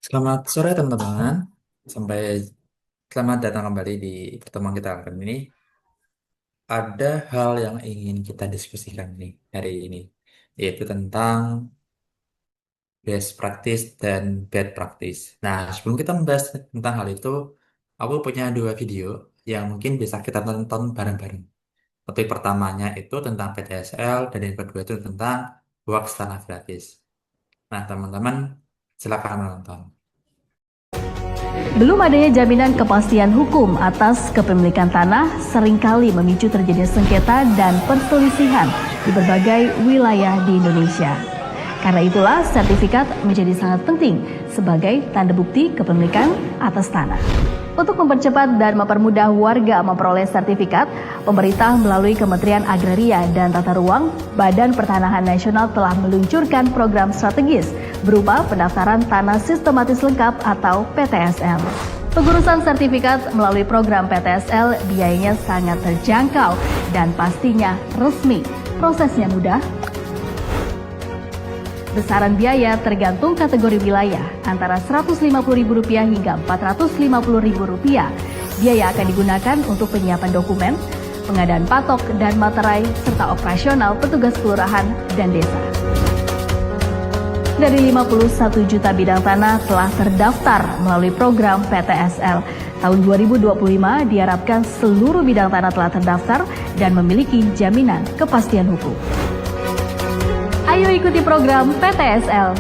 Selamat sore teman-teman. Sampai selamat datang kembali di pertemuan kita kali ini. Ada hal yang ingin kita diskusikan nih hari ini, yaitu tentang best practice dan bad practice. Nah, sebelum kita membahas tentang hal itu, aku punya dua video yang mungkin bisa kita tonton bareng-bareng. Topik pertamanya itu tentang PTSL dan yang kedua itu tentang work tanah gratis. Nah, teman-teman, silakan menonton. Belum adanya jaminan kepastian hukum atas kepemilikan tanah seringkali memicu terjadinya sengketa dan perselisihan di berbagai wilayah di Indonesia. Karena itulah sertifikat menjadi sangat penting sebagai tanda bukti kepemilikan atas tanah. Untuk mempercepat dan mempermudah warga memperoleh sertifikat, pemerintah melalui Kementerian Agraria dan Tata Ruang, Badan Pertanahan Nasional telah meluncurkan program strategis berupa pendaftaran tanah sistematis lengkap atau PTSL. Pengurusan sertifikat melalui program PTSL biayanya sangat terjangkau dan pastinya resmi. Prosesnya mudah. Besaran biaya tergantung kategori wilayah, antara Rp150.000 hingga Rp450.000. Biaya akan digunakan untuk penyiapan dokumen, pengadaan patok dan materai, serta operasional petugas kelurahan dan desa. Dari 51 juta bidang tanah telah terdaftar melalui program PTSL. Tahun 2025 diharapkan seluruh bidang tanah telah terdaftar dan memiliki jaminan kepastian hukum. Ayo ikuti program PTSL.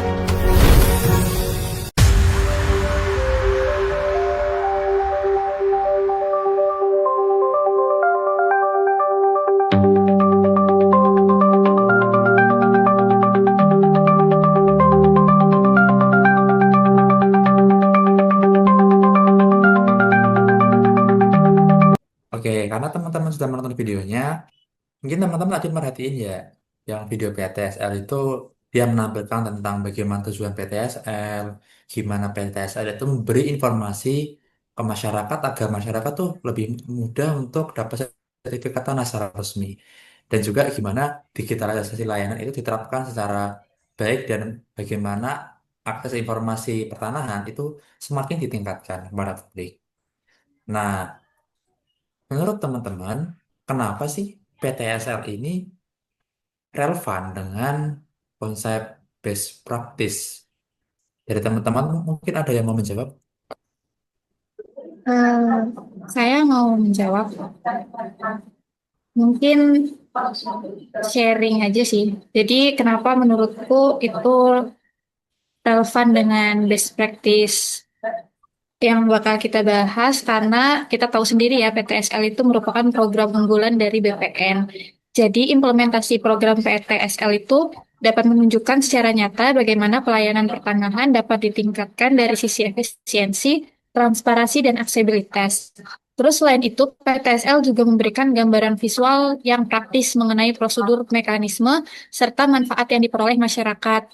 Oke, karena teman-teman sudah menonton videonya, mungkin teman-teman tadi merhatiin ya, yang video PTSL itu dia menampilkan tentang bagaimana tujuan PTSL, gimana PTSL itu memberi informasi ke masyarakat agar masyarakat tuh lebih mudah untuk dapat sertifikat tanah secara resmi. Dan juga gimana digitalisasi layanan itu diterapkan secara baik dan bagaimana akses informasi pertanahan itu semakin ditingkatkan kepada publik. Nah, menurut teman-teman, kenapa sih PTSL ini relevan dengan konsep best practice? Dari teman-teman mungkin ada yang mau menjawab? Eh, saya mau menjawab, mungkin sharing aja sih. Jadi kenapa menurutku itu relevan dengan best practice yang bakal kita bahas, karena kita tahu sendiri ya PTSL itu merupakan program unggulan dari BPN. Jadi implementasi program PTSL itu dapat menunjukkan secara nyata bagaimana pelayanan pertanahan dapat ditingkatkan dari sisi efisiensi, transparansi, dan aksesibilitas. Terus selain itu, PTSL juga memberikan gambaran visual yang praktis mengenai prosedur, mekanisme, serta manfaat yang diperoleh masyarakat.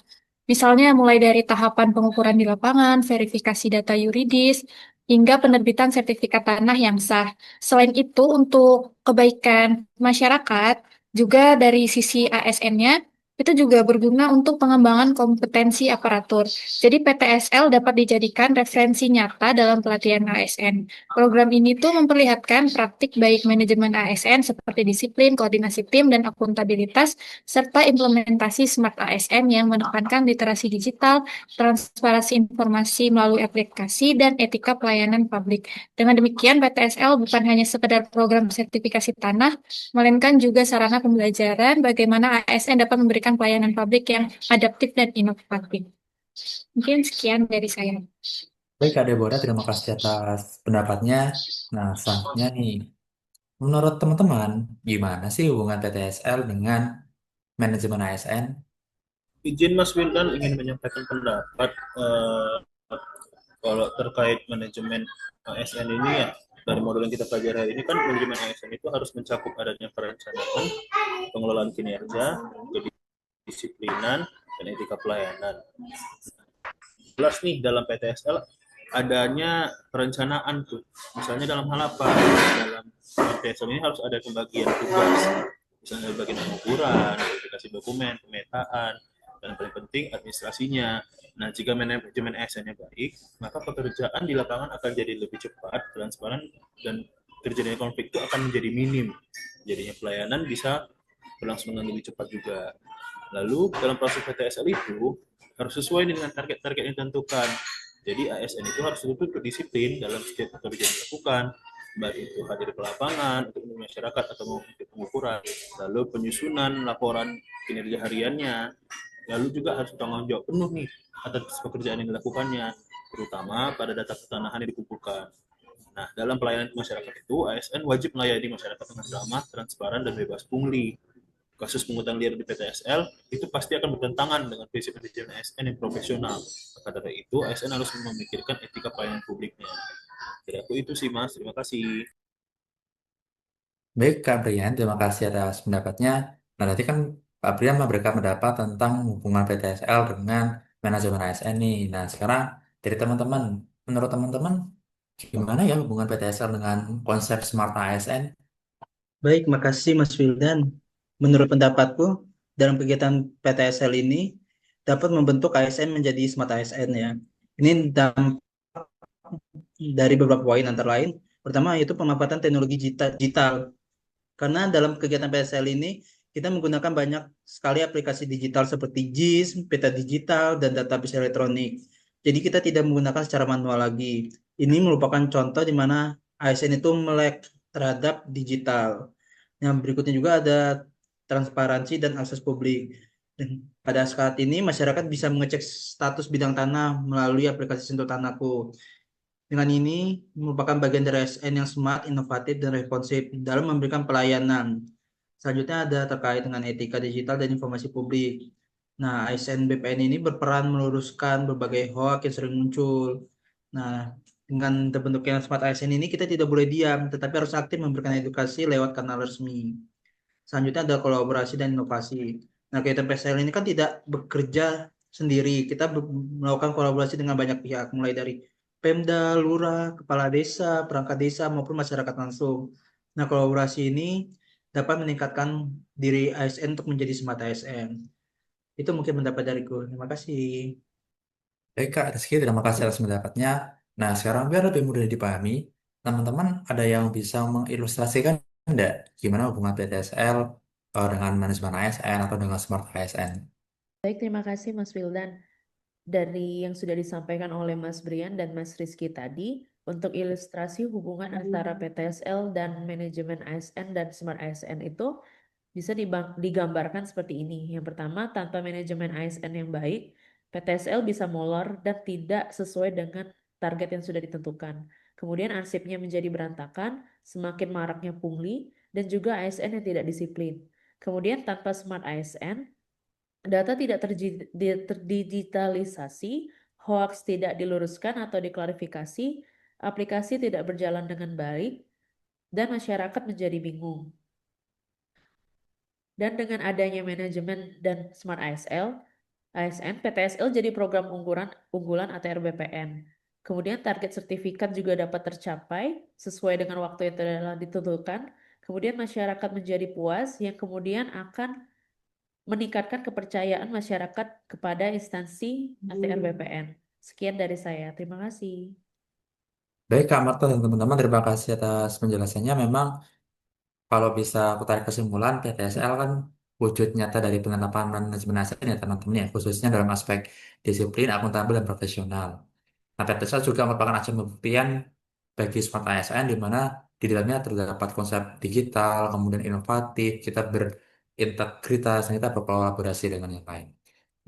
Misalnya mulai dari tahapan pengukuran di lapangan, verifikasi data yuridis, hingga penerbitan sertifikat tanah yang sah. Selain itu, untuk kebaikan masyarakat, juga dari sisi ASN-nya, itu juga berguna untuk pengembangan kompetensi aparatur. Jadi PTSL dapat dijadikan referensi nyata dalam pelatihan ASN. Program ini tuh memperlihatkan praktik baik manajemen ASN seperti disiplin, koordinasi tim, dan akuntabilitas, serta implementasi Smart ASN yang menekankan literasi digital, transparansi informasi melalui aplikasi, dan etika pelayanan publik. Dengan demikian, PTSL bukan hanya sekedar program sertifikasi tanah, melainkan juga sarana pembelajaran bagaimana ASN dapat memberikan pelayanan publik yang adaptif dan inovatif. Mungkin sekian dari saya. Baik, Kak Deborah, terima kasih atas pendapatnya. Nah, selanjutnya nih, menurut teman-teman, gimana sih hubungan PTSL dengan manajemen ASN? Izin Mas Wildan ingin menyampaikan pendapat kalau terkait manajemen ASN ini ya, dari modul yang kita pelajari hari ini kan manajemen ASN itu harus mencakup adanya perencanaan, pengelolaan kinerja, kedisiplinan, dan etika pelayanan. Jelas nih dalam PTSL adanya perencanaan tuh, misalnya dalam hal apa? Dalam PTSL ini harus ada pembagian tugas, misalnya bagian pengukuran, verifikasi dokumen, pemetaan, dan yang paling penting administrasinya. Nah, jika manajemen ASN-nya baik, maka pekerjaan di lapangan akan jadi lebih cepat, transparan, dan terjadinya konflik itu akan menjadi minim. Jadinya pelayanan bisa berlangsung dengan lebih cepat juga. Lalu dalam proses PTSL itu harus sesuai dengan target-target yang ditentukan. Jadi ASN itu harus betul-betul disiplin dalam setiap pekerjaan yang dilakukan, baik itu hadir ke lapangan untuk masyarakat atau untuk pengukuran, lalu penyusunan laporan kinerja hariannya, lalu juga harus bertanggung jawab penuh nih atas pekerjaan yang dilakukannya, terutama pada data pertanahan yang dikumpulkan. Nah, dalam pelayanan masyarakat itu, ASN wajib melayani masyarakat dengan ramah, transparan, dan bebas pungli. Kasus pungutan liar di PTSL itu pasti akan bertentangan dengan prinsip manajemen ASN yang profesional. Maka dari itu, ASN harus memikirkan etika pelayanan publiknya. Jadi aku itu sih, Mas. Terima kasih. Baik, Kak Brian, terima kasih atas pendapatnya. Nah, tadi kan Kak Brian memberikan pendapat tentang hubungan PTSL dengan manajemen ASN nih. Nah, sekarang dari teman-teman, menurut teman-teman, gimana ya hubungan PTSL dengan konsep Smart ASN? Baik, makasih Mas Wildan. Menurut pendapatku, dalam kegiatan PTSL ini dapat membentuk ASN menjadi smart ASN ya. Ini dari beberapa poin antara lain. Pertama yaitu pemanfaatan teknologi digital. Karena dalam kegiatan PTSL ini kita menggunakan banyak sekali aplikasi digital seperti JIS, peta digital, dan database elektronik. Jadi kita tidak menggunakan secara manual lagi. Ini merupakan contoh di mana ASN itu melek terhadap digital. Yang berikutnya juga ada transparansi dan akses publik. Dan pada saat ini masyarakat bisa mengecek status bidang tanah melalui aplikasi Sentuh Tanahku. Dengan ini merupakan bagian dari ASN yang smart, inovatif, dan responsif dalam memberikan pelayanan. Selanjutnya ada terkait dengan etika digital dan informasi publik. Nah, ASN BPN ini berperan meluruskan berbagai hoak yang sering muncul. Nah, dengan terbentuknya smart ASN ini kita tidak boleh diam, tetapi harus aktif memberikan edukasi lewat kanal resmi. Selanjutnya ada kolaborasi dan inovasi. Nah, kegiatan PSL ini kan tidak bekerja sendiri. Kita melakukan kolaborasi dengan banyak pihak, mulai dari Pemda, Lurah, Kepala Desa, perangkat desa, maupun masyarakat langsung. Nah, kolaborasi ini dapat meningkatkan diri ASN untuk menjadi smart ASN. Itu mungkin pendapat dariku. Terima kasih. Baik, Kak Rizky, terima kasih atas pendapatnya. Nah, sekarang biar lebih mudah dipahami, teman-teman ada yang bisa mengilustrasikan enggak gimana hubungan PTSL dengan manajemen ASN atau dengan Smart ASN? Baik, terima kasih Mas Wildan. Dari yang sudah disampaikan oleh Mas Brian dan Mas Rizky tadi, untuk ilustrasi hubungan antara PTSL dan manajemen ASN dan Smart ASN itu bisa digambarkan seperti ini. Yang pertama, tanpa manajemen ASN yang baik, PTSL bisa molor dan tidak sesuai dengan target yang sudah ditentukan. Kemudian arsipnya menjadi berantakan, semakin maraknya pungli, dan juga ASN yang tidak disiplin. Kemudian tanpa Smart ASN, data tidak terdigitalisasi, hoax tidak diluruskan atau diklarifikasi, aplikasi tidak berjalan dengan baik, dan masyarakat menjadi bingung. Dan dengan adanya manajemen dan Smart ASN, PTSL jadi program unggulan ATR BPN. Kemudian target sertifikat juga dapat tercapai sesuai dengan waktu yang telah ditentukan. Kemudian masyarakat menjadi puas yang kemudian akan meningkatkan kepercayaan masyarakat kepada instansi ATR BPN. Sekian dari saya. Terima kasih. Baik, Kak Marta dan teman-teman, terima kasih atas penjelasannya. Memang kalau bisa aku tarik kesimpulan, PTSL kan wujud nyata dari penerapan manajemen ASN ya teman-teman ya, khususnya dalam aspek disiplin, akuntabel, dan profesional. Nah, PTSL juga merupakan ajang pembuktian bagi Smart ASN di mana di dalamnya terdapat konsep digital, kemudian inovatif, kita berintegritas, dan kita berkolaborasi dengan yang lain.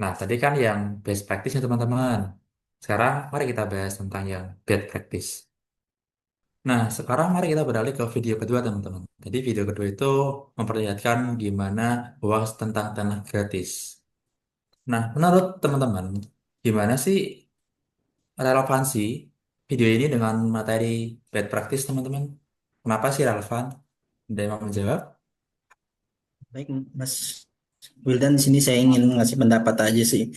Nah, tadi kan yang best practice ya teman-teman. Sekarang mari kita bahas tentang yang bad practice. Nah, sekarang mari kita beralih ke video kedua, teman-teman. Jadi video kedua itu memperlihatkan gimana hoax tentang tanah gratis. Nah, menurut teman-teman, gimana sih relevansi video ini dengan materi bad practice, teman-teman? Kenapa sih relevan? Ada yang mau menjawab? Baik, Mas Wildan, di sini saya ingin ngasih pendapat aja sih.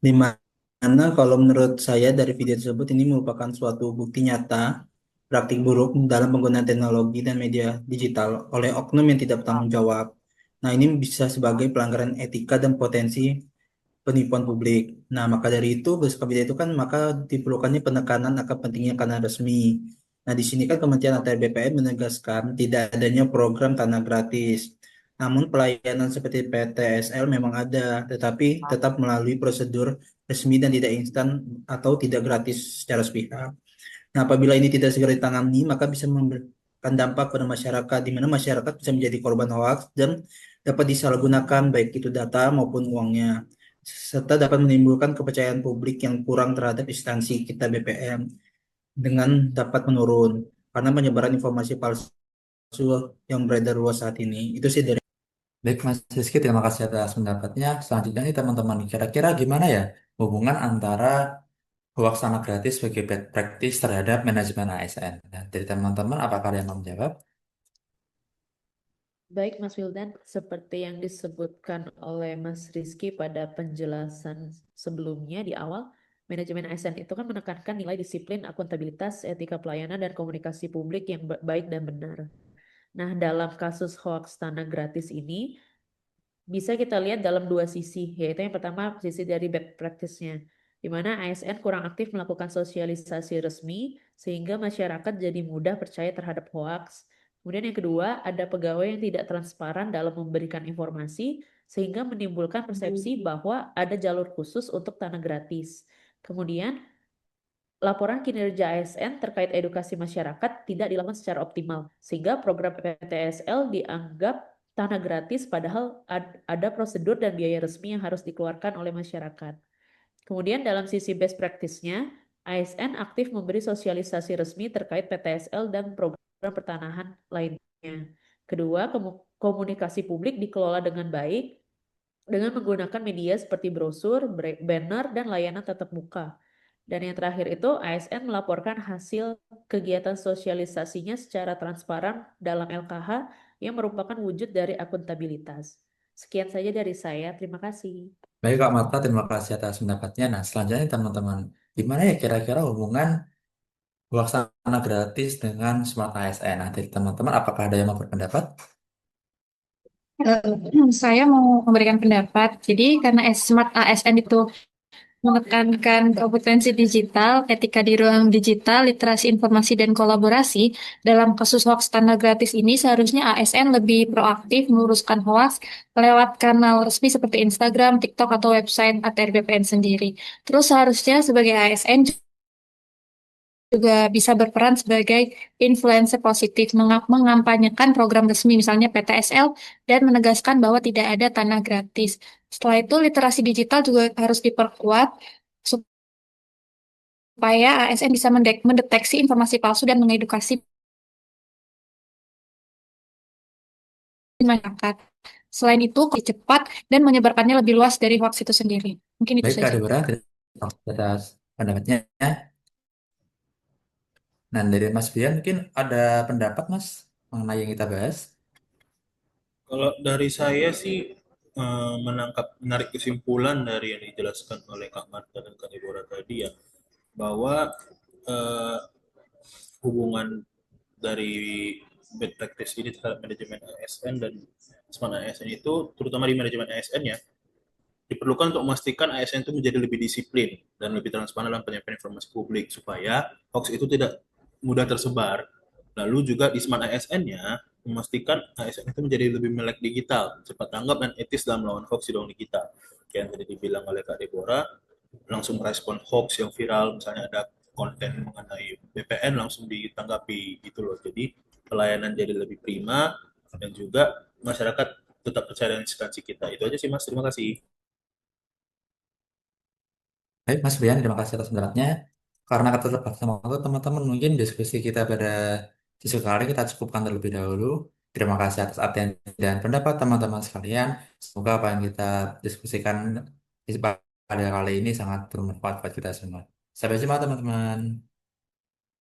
Di mana kalau menurut saya dari video tersebut ini merupakan suatu bukti nyata praktik buruk dalam penggunaan teknologi dan media digital oleh oknum yang tidak bertanggung jawab. Nah, ini bisa sebagai pelanggaran etika dan potensi penipuan publik. Nah, maka dari itu, berdasarkan itu kan maka diperlukannya penekanan akan pentingnya kanal resmi. Nah, di sini kan Kementerian ATR BPN menegaskan tidak adanya program tanah gratis. Namun pelayanan seperti PTSL memang ada, tetapi tetap melalui prosedur resmi dan tidak instan atau tidak gratis secara sepihak. Nah, apabila ini tidak segera ditangani, maka bisa memberikan dampak pada masyarakat, di mana masyarakat bisa menjadi korban hoax dan dapat disalahgunakan baik itu data maupun uangnya, serta dapat menimbulkan kepercayaan publik yang kurang terhadap instansi kita BPM dengan dapat menurun karena penyebaran informasi palsu yang beredar luas saat ini. Itu sih dari. Baik, Mas Rizky, terima kasih atas pendapatnya. Selanjutnya nih teman-teman, kira-kira gimana ya hubungan antara hoax sama gratis sebagai bad practice terhadap manajemen ASN? Nah, dari teman-teman, apakah kalian mau menjawab? Baik, Mas Wildan, seperti yang disebutkan oleh Mas Rizky pada penjelasan sebelumnya di awal, manajemen ASN itu kan menekankan nilai disiplin, akuntabilitas, etika pelayanan, dan komunikasi publik yang baik dan benar. Nah, dalam kasus hoax tanah gratis ini, bisa kita lihat dalam dua sisi, yaitu yang pertama sisi dari bad practice-nya, di mana ASN kurang aktif melakukan sosialisasi resmi sehingga masyarakat jadi mudah percaya terhadap hoaks. Kemudian yang kedua, ada pegawai yang tidak transparan dalam memberikan informasi sehingga menimbulkan persepsi bahwa ada jalur khusus untuk tanah gratis. Kemudian laporan kinerja ASN terkait edukasi masyarakat tidak dilakukan secara optimal, sehingga program PTSL dianggap tanah gratis padahal ada prosedur dan biaya resmi yang harus dikeluarkan oleh masyarakat. Kemudian dalam sisi best practice-nya, ASN aktif memberi sosialisasi resmi terkait PTSL dan program pertanahan lainnya. Kedua, komunikasi publik dikelola dengan baik dengan menggunakan media seperti brosur, banner, dan layanan tatap muka. Dan yang terakhir itu ASN melaporkan hasil kegiatan sosialisasinya secara transparan dalam LKH yang merupakan wujud dari akuntabilitas. Sekian saja dari saya, terima kasih. Baik, Kak Marta, terima kasih atas pendapatnya. Nah, selanjutnya teman-teman, gimana ya kira-kira hubungan pelaksana gratis dengan Smart ASN? Nah, dari teman-teman, apakah ada yang mau berpendapat? Saya mau memberikan pendapat. Jadi karena Smart ASN itu menekankan kompetensi digital, etika di ruang digital, literasi informasi dan kolaborasi. Dalam kasus hoax tanah gratis ini, seharusnya ASN lebih proaktif meluruskan hoax lewat kanal resmi seperti Instagram, TikTok, atau website ATR BPN sendiri. Terus seharusnya sebagai ASN juga bisa berperan sebagai influencer positif, mengampanyekan program resmi, misalnya PTSL, dan menegaskan bahwa tidak ada tanah gratis. Setelah itu, literasi digital juga harus diperkuat supaya ASN bisa mendeteksi informasi palsu dan mengedukasi masyarakat. Selain itu, lebih cepat dan menyebarkannya lebih luas dari hoax itu sendiri. Mungkin itu Baik, Kak saja. Deborah, terima kasih atas pendapatnya. Nah, dari Mas Bian mungkin ada pendapat, Mas, mengenai yang kita bahas. Kalau dari saya sih menarik kesimpulan dari yang dijelaskan oleh Kak Marta dan Kak Deborah tadi ya, bahwa eh, hubungan dari bad practice ini terhadap manajemen ASN dan smart ASN itu, terutama di manajemen ASN ya, diperlukan untuk memastikan ASN itu menjadi lebih disiplin dan lebih transparan dalam penyampaian informasi publik supaya hoax itu tidak mudah tersebar. Lalu juga di smart ASN-nya memastikan ASN itu menjadi lebih melek digital, cepat tanggap dan etis dalam melawan hoax di ruang digital. Yang tadi dibilang oleh Kak Deborah, langsung merespon hoax yang viral, misalnya ada konten mengenai BPN langsung ditanggapi gitu loh. Jadi pelayanan jadi lebih prima dan juga masyarakat tetap percaya dengan instansi kita. Itu aja sih Mas, terima kasih. Baik, Mas Bian, terima kasih atas pendapatnya. Karena keterbatasan waktu, teman-teman, mungkin diskusi kita pada sesi kali kita cukupkan terlebih dahulu. Terima kasih atas atensi dan pendapat teman-teman sekalian. Semoga apa yang kita diskusikan pada kali ini sangat bermanfaat buat kita semua. Sampai jumpa, teman-teman.